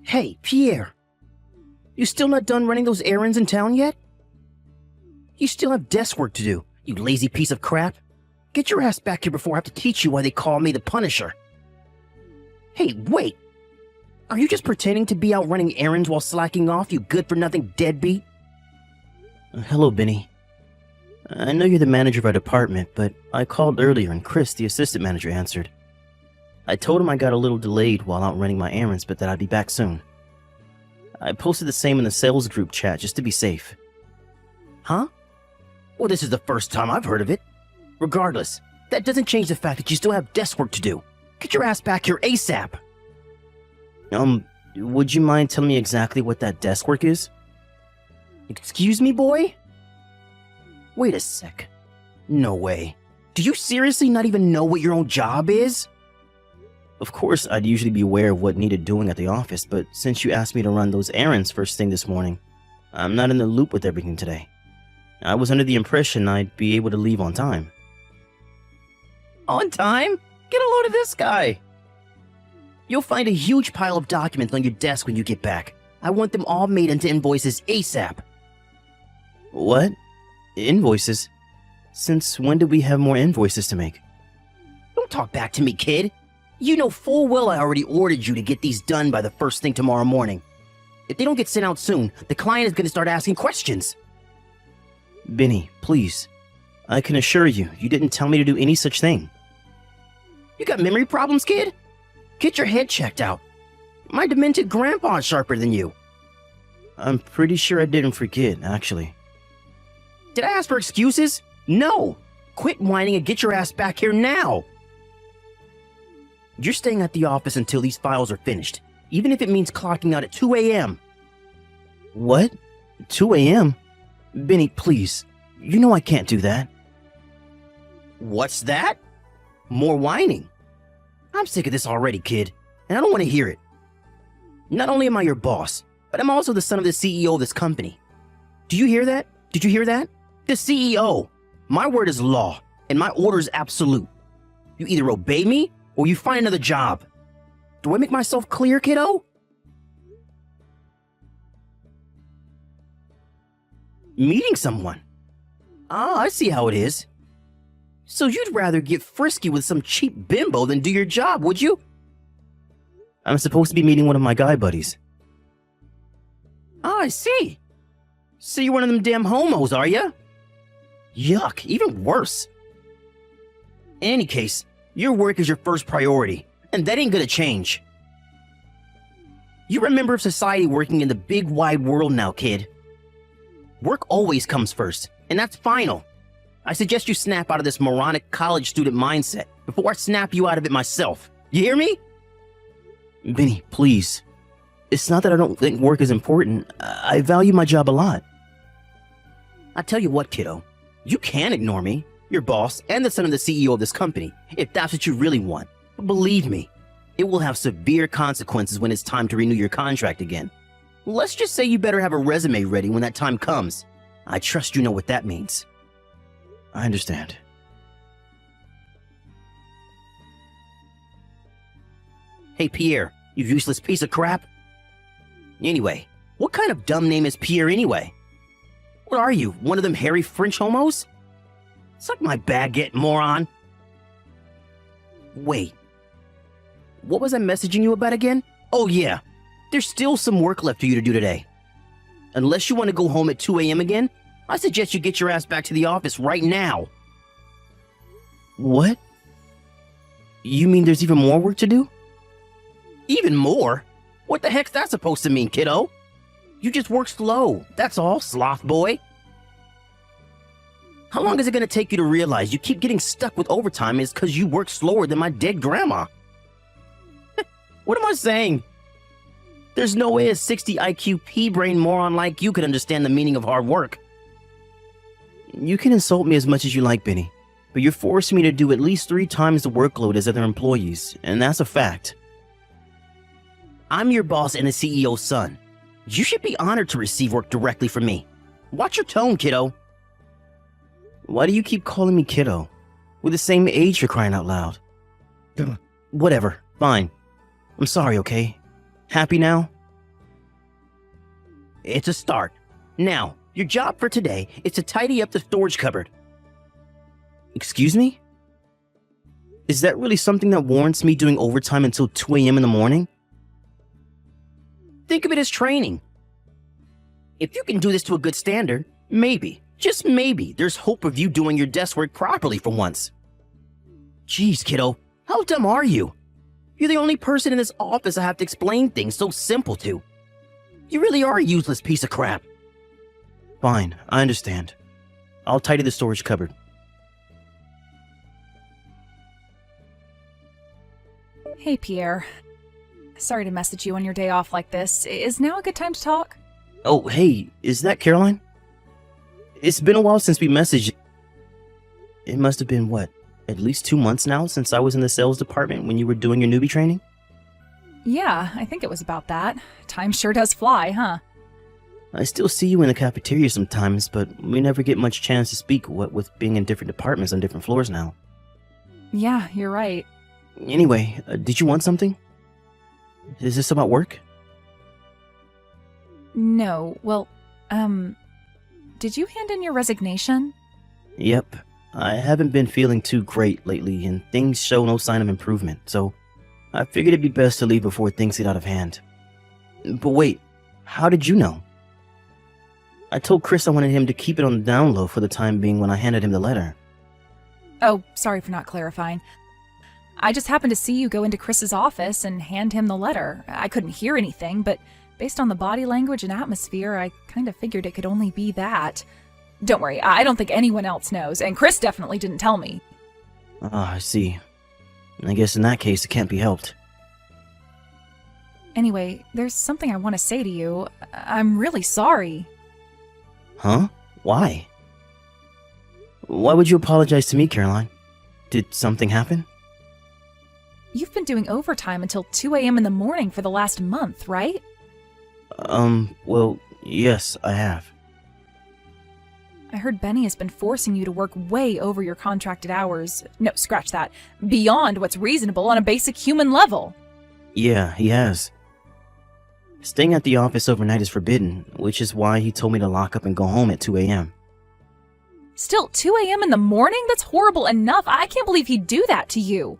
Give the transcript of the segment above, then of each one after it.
Hey, Pierre. You still not done running those errands in town yet? You still have desk work to do, you lazy piece of crap. Get your ass back here before I have to teach you why they call me the Punisher. Hey, wait. Are you just pretending to be out running errands while slacking off, you good-for-nothing deadbeat? Hello, Benny. I know you're the manager of our department, but I called earlier and Chris, the assistant manager, answered. I told him I got a little delayed while out running my errands, but that I'd be back soon. I posted the same in the sales group chat just to be safe. Huh? Well, this is the first time I've heard of it. Regardless, that doesn't change the fact that you still have desk work to do. Get your ass back here ASAP. Would you mind telling me exactly what that desk work is? Excuse me, boy? Wait a sec. No way. Do you seriously not even know what your own job is? Of course, I'd usually be aware of what needed doing at the office, but since you asked me to run those errands first thing this morning, I'm not in the loop with everything today. I was under the impression I'd be able to leave on time. On time? Get a load of this guy. You'll find a huge pile of documents on your desk when you get back. I want them all made into invoices ASAP. What? Invoices? Since when did we have more invoices to make? Don't talk back to me, kid. You know full well I already ordered you to get these done by the first thing tomorrow morning. If they don't get sent out soon, the client is going to start asking questions. Benny, please. I can assure you, you didn't tell me to do any such thing. You got memory problems, kid? Get your head checked out. My demented grandpa's sharper than you. I'm pretty sure I didn't forget, actually. Did I ask for excuses? No! Quit whining and get your ass back here now! You're staying at the office until these files are finished, even if it means clocking out at 2 a.m. What? 2 a.m.? Benny, please. You know I can't do that. What's that? More whining. I'm sick of this already, kid, and I don't want to hear it. Not only am I your boss, but I'm also the son of the CEO of this company. Do you hear that? Did you hear that? The CEO. My word is law, and my order is absolute. You either obey me, or you find another job. Do I make myself clear, kiddo? Meeting someone. Ah, I see how it is. So you'd rather get frisky with some cheap bimbo than do your job, would you? I'm supposed to be meeting one of my guy buddies. Ah, I see. So you're one of them damn homos, are ya? Yuck, even worse. In any case, your work is your first priority, and that ain't gonna change. You're a member of society working in the big wide world now, kid. Work always comes first, and that's final. I suggest you snap out of this moronic college student mindset before I snap you out of it myself. You hear me? Benny, please. It's not that I don't think work is important. I value my job a lot. I tell you what, kiddo. You can ignore me, your boss, and the son of the CEO of this company, if that's what you really want. But believe me, it will have severe consequences when it's time to renew your contract again. Let's just say you better have a resume ready when that time comes. I trust you know what that means. I understand. Hey, Pierre, you useless piece of crap. Anyway, what kind of dumb name is Pierre anyway? What are you, one of them hairy French homos? Suck my baguette, moron. Wait. What was I messaging you about again? Oh yeah, there's still some work left for you to do today. Unless you want to go home at 2 a.m. again, I suggest you get your ass back to the office right now. What? You mean there's even more work to do? Even more? What the heck's that supposed to mean, kiddo? You just work slow, that's all, sloth boy. How long is it gonna take you to realize you keep getting stuck with overtime is because you work slower than my dead grandma? What am I saying? There's no way a 60 IQ pea-brain moron like you could understand the meaning of hard work. You can insult me as much as you like, Benny, but you're forcing me to do at least 3 times the workload as other employees, and that's a fact. I'm your boss and the CEO's son. You should be honored to receive work directly from me. Watch your tone, kiddo. Why do you keep calling me kiddo? We're the same age, for crying out loud. Whatever, fine. I'm sorry, okay? Happy now? It's a start. Now, your job for today is to tidy up the storage cupboard. Excuse me? Is that really something that warrants me doing overtime until 2 a.m. in the morning? Think of it as training. If you can do this to a good standard, maybe, just maybe, there's hope of you doing your desk work properly for once. Jeez, kiddo, how dumb are you? You're the only person in this office I have to explain things so simple to. You really are a useless piece of crap. Fine, I understand. I'll tidy the storage cupboard. Hey, Pierre. Sorry to message you on your day off like this. Is now a good time to talk? Oh, hey, is that Caroline? It's been a while since we messaged. It must have been, what, at least 2 months now since I was in the sales department when you were doing your newbie training? Yeah, I think it was about that. Time sure does fly, huh? I still see you in the cafeteria sometimes, but we never get much chance to speak, what with being in different departments on different floors now. Yeah, you're right. Anyway, did you want something? Is this about work? No, well, did you hand in your resignation? Yep. I haven't been feeling too great lately, and things show no sign of improvement, so I figured it'd be best to leave before things get out of hand. But wait, how did you know? I told Chris I wanted him to keep it on the down low for the time being when I handed him the letter. Oh, sorry for not clarifying. I just happened to see you go into Chris's office and hand him the letter. I couldn't hear anything, but based on the body language and atmosphere, I kind of figured it could only be that. Don't worry, I don't think anyone else knows, and Chris definitely didn't tell me. Ah, I see. I guess in that case it can't be helped. Anyway, there's something I want to say to you. I'm really sorry. Huh? Why? Why would you apologize to me, Caroline? Did something happen? You've been doing overtime until 2 a.m. in the morning for the last month, right? Well, yes, I have. I heard Benny has been forcing you to work way over your contracted hours. No, scratch that. Beyond what's reasonable on a basic human level. Yeah, he has. Staying at the office overnight is forbidden, which is why he told me to lock up and go home at 2 a.m. Still, 2 a.m. in the morning? That's horrible enough. I can't believe he'd do that to you.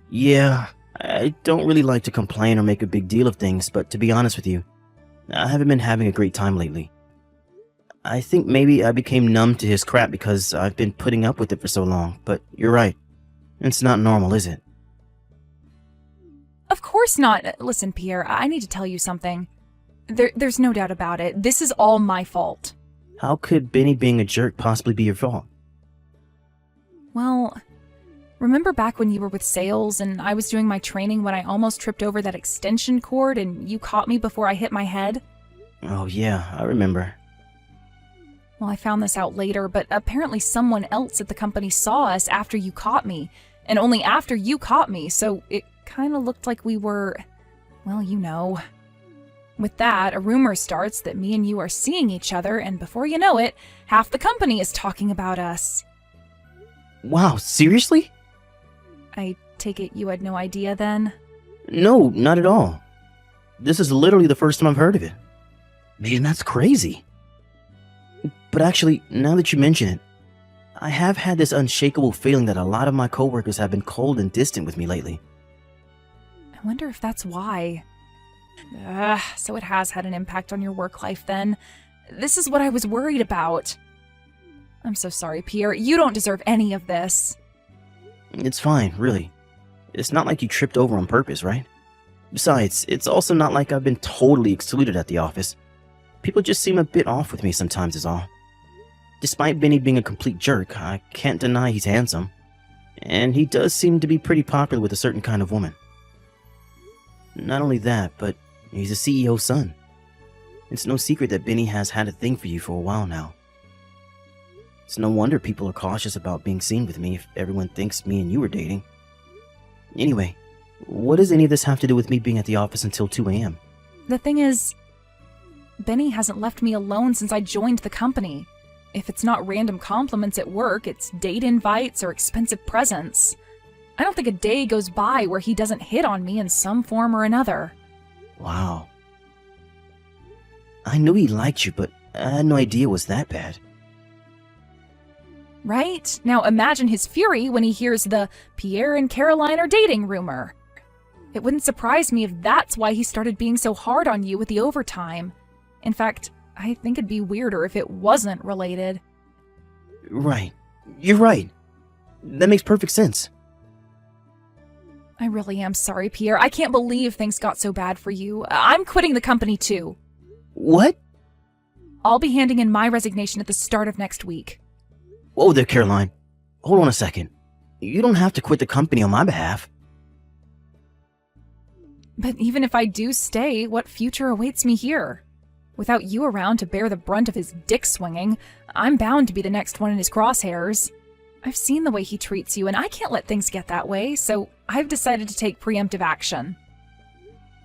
Yeah, I don't really like to complain or make a big deal of things, but to be honest with you, I haven't been having a great time lately. I think maybe I became numb to his crap because I've been putting up with it for so long, but you're right. It's not normal, is it? Of course not. Listen, Pierre, I need to tell you something. There's no doubt about it. This is all my fault. How could Benny being a jerk possibly be your fault? Well, remember back when you were with sales and I was doing my training when I almost tripped over that extension cord and you caught me before I hit my head? Oh yeah, I remember. Well, I found this out later, but apparently someone else at the company saw us after you caught me, and only after you caught me, so it kind of looked like we were, well, you know. With that, a rumor starts that me and you are seeing each other, and before you know it, half the company is talking about us. Wow, seriously? I take it you had no idea then? No, not at all. This is literally the first time I've heard of it. Man, that's crazy. But actually, now that you mention it, I have had this unshakable feeling that a lot of my coworkers have been cold and distant with me lately. I wonder if that's why. So it has had an impact on your work life then. This is what I was worried about. I'm so sorry, Pierre. You don't deserve any of this. It's fine, really. It's not like you tripped over on purpose, right? Besides, it's also not like I've been totally excluded at the office. People just seem a bit off with me sometimes is all. Despite Benny being a complete jerk, I can't deny he's handsome. And he does seem to be pretty popular with a certain kind of woman. Not only that, but he's a CEO's son. It's no secret that Benny has had a thing for you for a while now. It's no wonder people are cautious about being seen with me if everyone thinks me and you are dating. Anyway, what does any of this have to do with me being at the office until 2 a.m.? The thing is, Benny hasn't left me alone since I joined the company. If it's not random compliments at work, it's date invites or expensive presents. I don't think a day goes by where he doesn't hit on me in some form or another. Wow. I knew he liked you, but I had no idea it was that bad. Right? Now imagine his fury when he hears the Pierre and Caroline are dating rumor. It wouldn't surprise me if that's why he started being so hard on you with the overtime. In fact, I think it'd be weirder if it wasn't related. Right. You're right. That makes perfect sense. I really am sorry, Pierre. I can't believe things got so bad for you. I'm quitting the company too. What? I'll be handing in my resignation at the start of next week. Whoa there, Caroline. Hold on a second. You don't have to quit the company on my behalf. But even if I do stay, what future awaits me here? Without you around to bear the brunt of his dick swinging, I'm bound to be the next one in his crosshairs. I've seen the way he treats you, and I can't let things get that way, so I've decided to take preemptive action.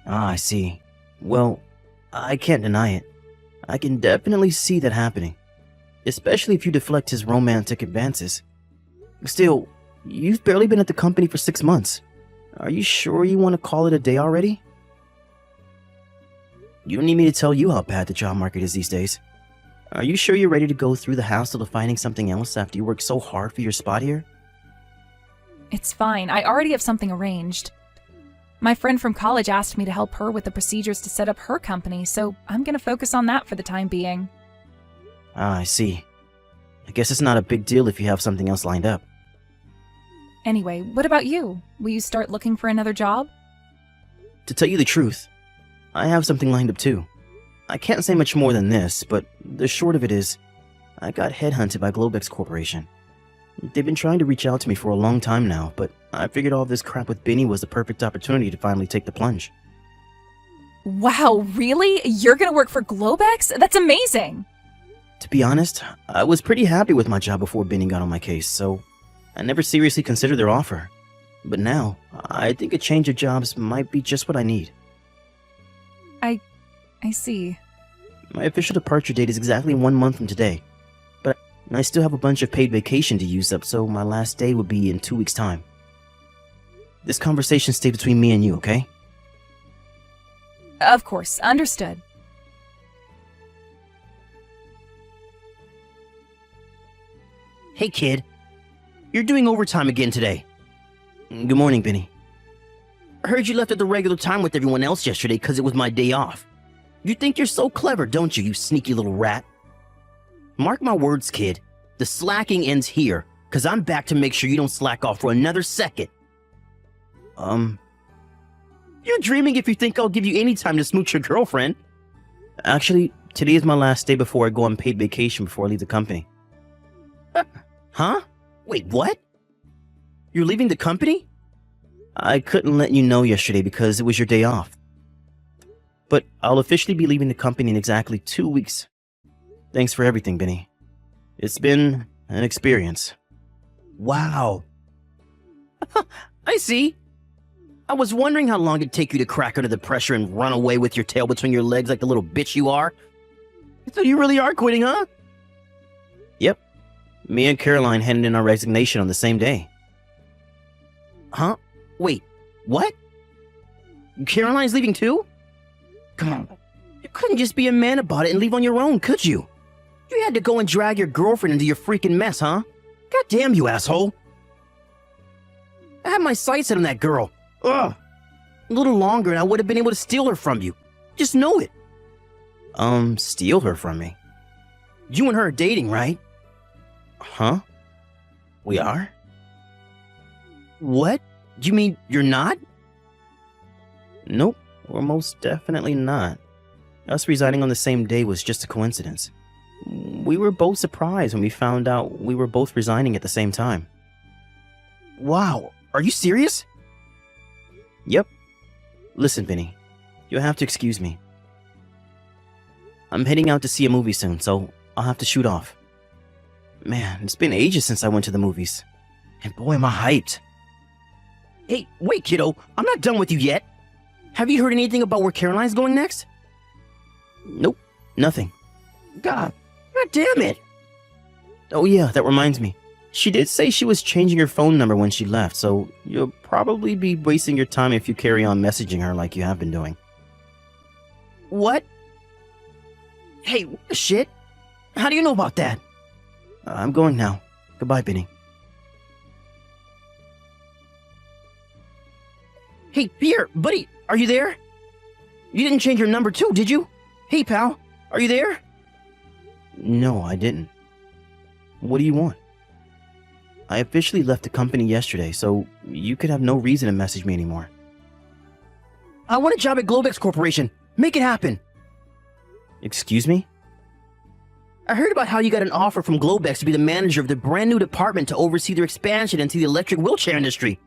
Ah, I see. Well, I can't deny it. I can definitely see that happening. Especially if you deflect his romantic advances. Still, you've barely been at the company for 6 months. Are you sure you want to call it a day already? You don't need me to tell you how bad the job market is these days. Are you sure you're ready to go through the hassle of finding something else after you worked so hard for your spot here? It's fine. I already have something arranged. My friend from college asked me to help her with the procedures to set up her company, so I'm going to focus on that for the time being. Ah, I see. I guess it's not a big deal if you have something else lined up. Anyway, what about you? Will you start looking for another job? To tell you the truth, I have something lined up too. I can't say much more than this, but the short of it is, I got headhunted by Globex Corporation. They've been trying to reach out to me for a long time now, but I figured all this crap with Benny was the perfect opportunity to finally take the plunge. Wow, really? You're gonna work for Globex? That's amazing! To be honest, I was pretty happy with my job before Benny got on my case, so I never seriously considered their offer. But now, I think a change of jobs might be just what I need. I see. My official departure date is exactly 1 month from today, but I still have a bunch of paid vacation to use up, so my last day would be in 2 weeks' time. This conversation stays between me and you, okay? Of course, understood. Hey, kid. You're doing overtime again today. Good morning, Benny. I heard you left at the regular time with everyone else yesterday because it was my day off. You think you're so clever, don't you, you sneaky little rat? Mark my words, kid. The slacking ends here, because I'm back to make sure you don't slack off for another second. You're dreaming if you think I'll give you any time to smooch your girlfriend. Actually, today is my last day before I go on paid vacation before I leave the company. Huh? Wait, what? You're leaving the company? I couldn't let you know yesterday because it was your day off. But I'll officially be leaving the company in exactly 2 weeks. Thanks for everything, Benny. It's been an experience. Wow. I see. I was wondering how long it'd take you to crack under the pressure and run away with your tail between your legs like the little bitch you are. So you really are quitting, huh? Yep. Me and Caroline handed in our resignation on the same day. Huh? Wait, what? Caroline's leaving too? Come on. You couldn't just be a man about it and leave on your own, could you? You had to go and drag your girlfriend into your freaking mess, huh? God damn you, asshole. I had my sights set on that girl. Ugh. A little longer and I would have been able to steal her from you. Just know it. Steal her from me? You and her are dating, right? Huh? We are? What? You mean you're not? Nope, we're most definitely not. Us resigning on the same day was just a coincidence. We were both surprised when we found out we were both resigning at the same time. Wow, are you serious? Yep. Listen, Benny, you'll have to excuse me. I'm heading out to see a movie soon, so I'll have to shoot off. Man, it's been ages since I went to the movies. And boy, am I hyped. Hey, wait, kiddo, I'm not done with you yet. Have you heard anything about where Caroline's going next? Nope, nothing. God damn it. Oh yeah, that reminds me. She did say she was changing her phone number when she left, so you'll probably be wasting your time if you carry on messaging her like you have been doing. What? Hey, what the shit? How do you know about that? I'm going now. Goodbye, Benny. Hey, Pierre, buddy, are you there? You didn't change your number too, did you? Hey, pal, are you there? No, I didn't. What do you want? I officially left the company yesterday, so you could have no reason to message me anymore. I want a job at Globex Corporation. Make it happen. Excuse me? I heard about how you got an offer from Globex to be the manager of the brand new department to oversee their expansion into the electric wheelchair industry.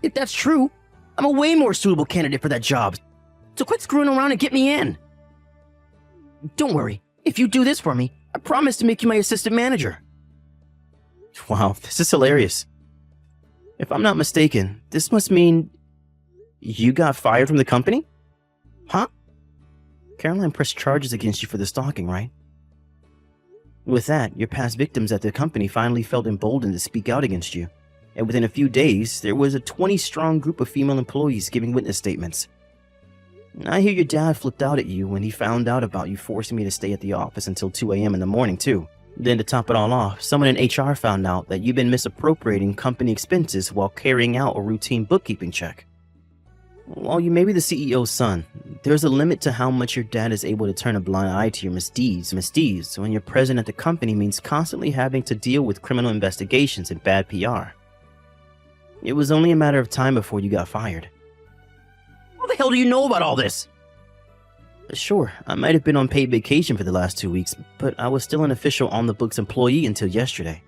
If that's true, I'm a way more suitable candidate for that job. So quit screwing around and get me in. Don't worry, if you do this for me, I promise to make you my assistant manager. Wow, this is hilarious. If I'm not mistaken, this must mean you got fired from the company? Huh? Caroline pressed charges against you for the stalking, right? With that, your past victims at the company finally felt emboldened to speak out against you. And within a few days, there was a 20-strong group of female employees giving witness statements. I hear your dad flipped out at you when he found out about you forcing me to stay at the office until 2 a.m. in the morning, too. Then to top it all off, someone in HR found out that you've been misappropriating company expenses while carrying out a routine bookkeeping check. While you may be the CEO's son, there's a limit to how much your dad is able to turn a blind eye to your misdeeds when you're present at the company means constantly having to deal with criminal investigations and bad PR. It was only a matter of time before you got fired. How the hell do you know about all this? Sure, I might have been on paid vacation for the last 2 weeks, but I was still an official on-the-books employee until yesterday.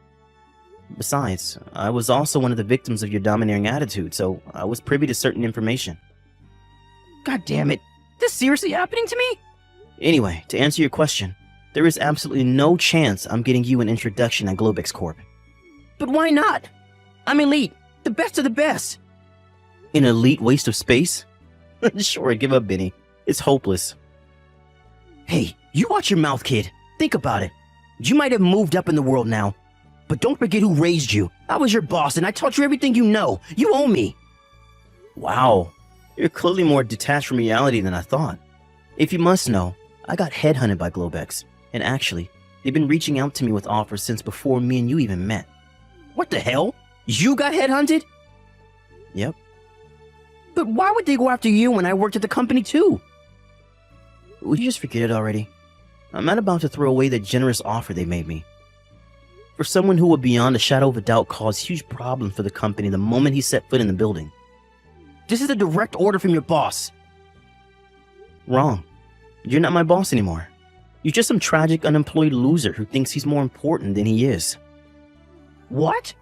Besides, I was also one of the victims of your domineering attitude, so I was privy to certain information. God damn it. This seriously happening to me? Anyway, to answer your question, there is absolutely no chance I'm getting you an introduction at Globex Corp. But why not? I'm elite. The best of the best. An elite waste of space? Sure, give up, Benny. It's hopeless. Hey, you watch your mouth, kid. Think about it. You might have moved up in the world now, but don't forget who raised you. I was your boss and I taught you everything you know. You owe me. Wow, you're clearly more detached from reality than I thought. If you must know, I got headhunted by Globex, and actually, they've been reaching out to me with offers since before me and you even met. What the hell? You got headhunted? Yep. But why would they go after you when I worked at the company too? Would you just forget it already? I'm not about to throw away the generous offer they made me. For someone who would beyond a shadow of a doubt cause huge problems for the company the moment he set foot in the building. This is a direct order from your boss. Wrong. You're not my boss anymore. You're just some tragic unemployed loser who thinks he's more important than he is. What?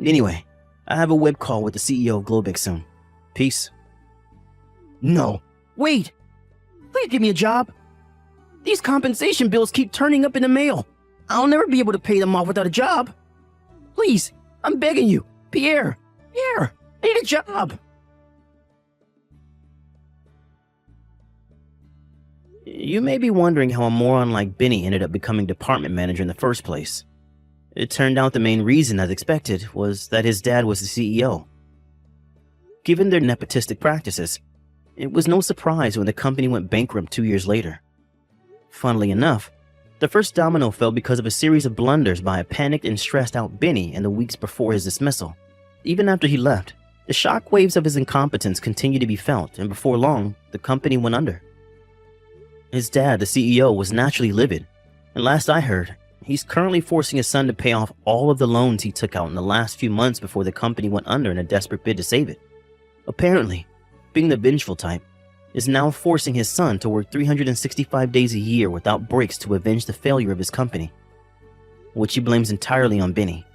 Anyway, I have a web call with the CEO of Globex soon. Peace. No. Wait. Please give me a job. These compensation bills keep turning up in the mail. I'll never be able to pay them off without a job. Please, I'm begging you. Pierre, I need a job. You may be wondering how a moron like Benny ended up becoming department manager in the first place. It turned out the main reason, as expected, was that his dad was the CEO. Given their nepotistic practices, it was no surprise when the company went bankrupt 2 years later. Funnily enough, the first domino fell because of a series of blunders by a panicked and stressed out Benny in the weeks before his dismissal. Even after he left, the shockwaves of his incompetence continued to be felt, and before long, the company went under. His dad, the CEO, was naturally livid, and last I heard, he's currently forcing his son to pay off all of the loans he took out in the last few months before the company went under in a desperate bid to save it. Apparently, being the vengeful type, is now forcing his son to work 365 days a year without breaks to avenge the failure of his company, which he blames entirely on Benny.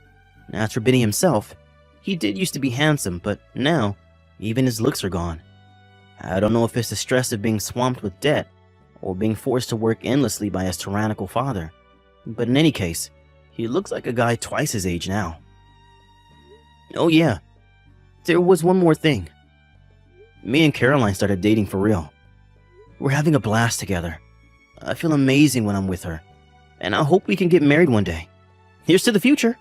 As for Benny himself, he did used to be handsome, but now, even his looks are gone. I don't know if it's the stress of being swamped with debt, or being forced to work endlessly by his tyrannical father, but in any case, he looks like a guy twice his age now. Oh yeah, there was one more thing. Me and Caroline started dating for real. We're having a blast together. I feel amazing when I'm with her, and I hope we can get married one day. Here's to the future.